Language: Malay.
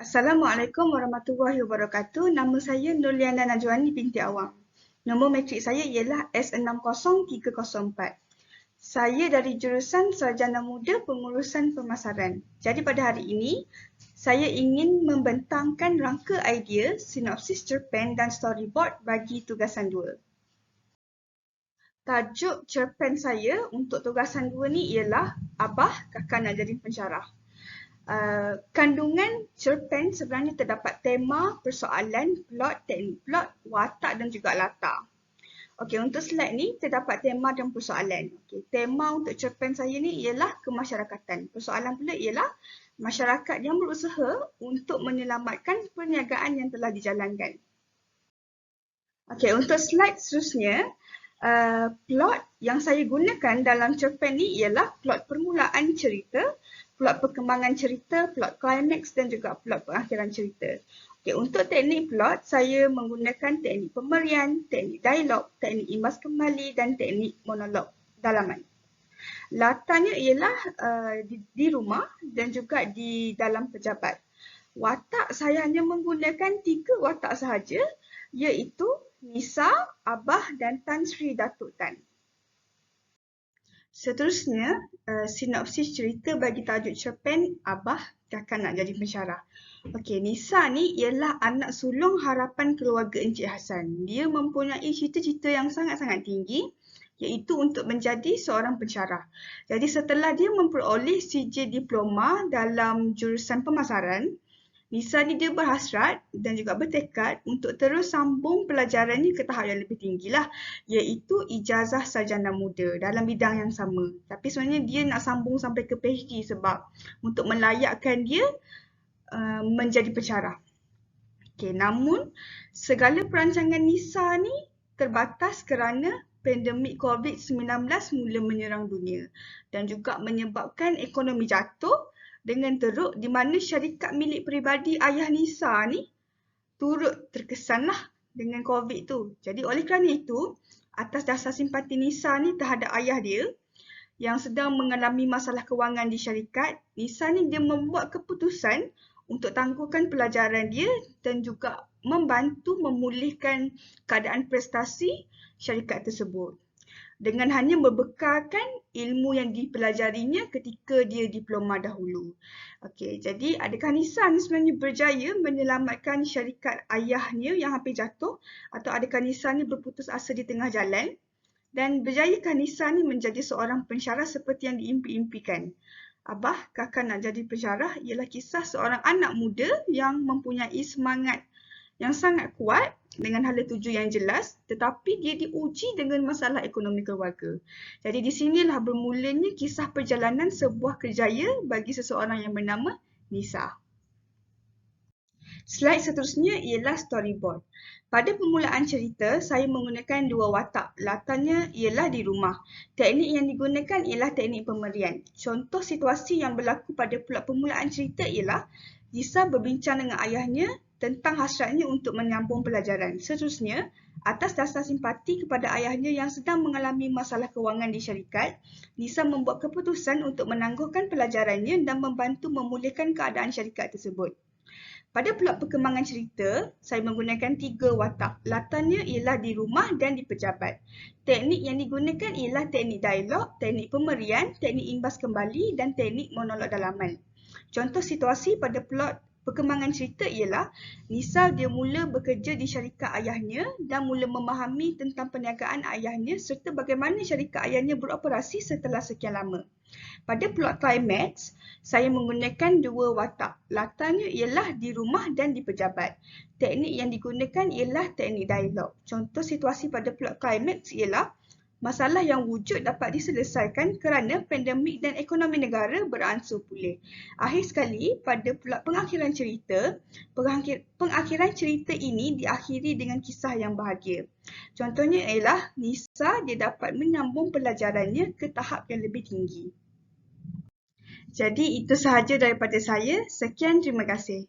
Assalamualaikum warahmatullahi wabarakatuh. Nama saya Nurliana Najwani binti Awang. Nombor matrik saya ialah S60304. Saya dari jurusan Sarjana Muda Pengurusan Pemasaran. Jadi pada hari ini, saya ingin membentangkan rangka idea, sinopsis cerpen dan storyboard bagi tugasan 2. Tajuk cerpen saya untuk tugasan 2 ni ialah Abah Kakak Nak Jadi Pensyarah. Kandungan cerpen sebenarnya terdapat tema, persoalan, plot, teknik plot, watak dan juga latar. Okey, untuk slide ni terdapat tema dan persoalan. Okey, tema untuk cerpen saya ni ialah kemasyarakatan. Persoalan pula ialah masyarakat yang berusaha untuk menyelamatkan perniagaan yang telah dijalankan. Okey, untuk slide seterusnya, plot yang saya gunakan dalam cerpen ni ialah plot permulaan cerita, plot perkembangan cerita, plot climax dan juga plot pengakhiran cerita. Okay, untuk teknik plot, saya menggunakan teknik pemberian, teknik dialog, teknik imbas kembali dan teknik monolog dalaman. Latarnya ialah di rumah dan juga di dalam pejabat. Watak saya hanya menggunakan 3 watak sahaja, iaitu Nisa, Abah dan Tan Sri Datuk Tan. Seterusnya, sinopsis cerita bagi tajuk cerpen Abah Kakak Nak Jadi Pensyarah. Okey, Nisa ni ialah anak sulung harapan keluarga Encik Hassan. Dia mempunyai cita-cita yang sangat-sangat tinggi, iaitu untuk menjadi seorang pensyarah. Jadi setelah dia memperoleh CJ Diploma dalam jurusan pemasaran, Nisa ni dia berhasrat dan juga bertekad untuk terus sambung pelajarannya ke tahap yang lebih tinggi lah, iaitu ijazah sarjana muda dalam bidang yang sama. Tapi sebenarnya dia nak sambung sampai ke PhD sebab untuk melayakkan dia menjadi pensyarah. Okay, namun segala perancangan Nisa ni terbatas kerana pandemik COVID-19 mula menyerang dunia dan juga menyebabkan ekonomi jatuh dengan teruk di mana syarikat milik peribadi ayah Nisa ni turut terkesanlah dengan COVID tu. Jadi oleh kerana itu, atas dasar simpati Nisa ni terhadap ayah dia yang sedang mengalami masalah kewangan di syarikat, Nisa ni dia membuat keputusan untuk tangguhkan pelajaran dia dan juga membantu memulihkan keadaan prestasi syarikat tersebut dengan hanya berbekalkan ilmu yang dipelajarinya ketika dia diploma dahulu. Okey, jadi adakah Nisa ni sebenarnya berjaya menyelamatkan syarikat ayahnya yang hampir jatuh atau adakah Nisa ni berputus asa di tengah jalan? Dan berjayakah Nisa ni menjadi seorang pensyarah seperti yang diimpi-impikan? Abah Kakak Nak Jadi Pensyarah ialah kisah seorang anak muda yang mempunyai semangat yang sangat kuat dengan hala tuju yang jelas, tetapi dia diuji dengan masalah ekonomi keluarga. Jadi di sinilah bermulanya kisah perjalanan sebuah kerjaya bagi seseorang yang bernama Nisa. Slide seterusnya ialah storyboard. Pada permulaan cerita, saya menggunakan 2 watak. Latarnya ialah di rumah. Teknik yang digunakan ialah teknik pemberian. Contoh situasi yang berlaku pada plot permulaan cerita ialah Nisa berbincang dengan ayahnya tentang hasratnya untuk menyambung pelajaran. Seterusnya, atas dasar simpati kepada ayahnya yang sedang mengalami masalah kewangan di syarikat, Nisa membuat keputusan untuk menangguhkan pelajarannya dan membantu memulihkan keadaan syarikat tersebut. Pada plot perkembangan cerita, saya menggunakan 3 watak. Latarnya ialah di rumah dan di pejabat. Teknik yang digunakan ialah teknik dialog, teknik pemberian, teknik imbas kembali dan teknik monolog dalaman. Contoh situasi pada plot perkembangan cerita ialah Nisa dia mula bekerja di syarikat ayahnya dan mula memahami tentang perniagaan ayahnya serta bagaimana syarikat ayahnya beroperasi setelah sekian lama. Pada plot climax, saya menggunakan 2 watak. Latarnya ialah di rumah dan di pejabat. Teknik yang digunakan ialah teknik dialog. Contoh situasi pada plot climax ialah masalah yang wujud dapat diselesaikan kerana pandemik dan ekonomi negara beransur pulih. Akhir sekali, pada plot pengakhiran cerita, pengakhiran cerita ini diakhiri dengan kisah yang bahagia. Contohnya ialah Nisa dia dapat menyambung pelajarannya ke tahap yang lebih tinggi. Jadi itu sahaja daripada saya. Sekian, terima kasih.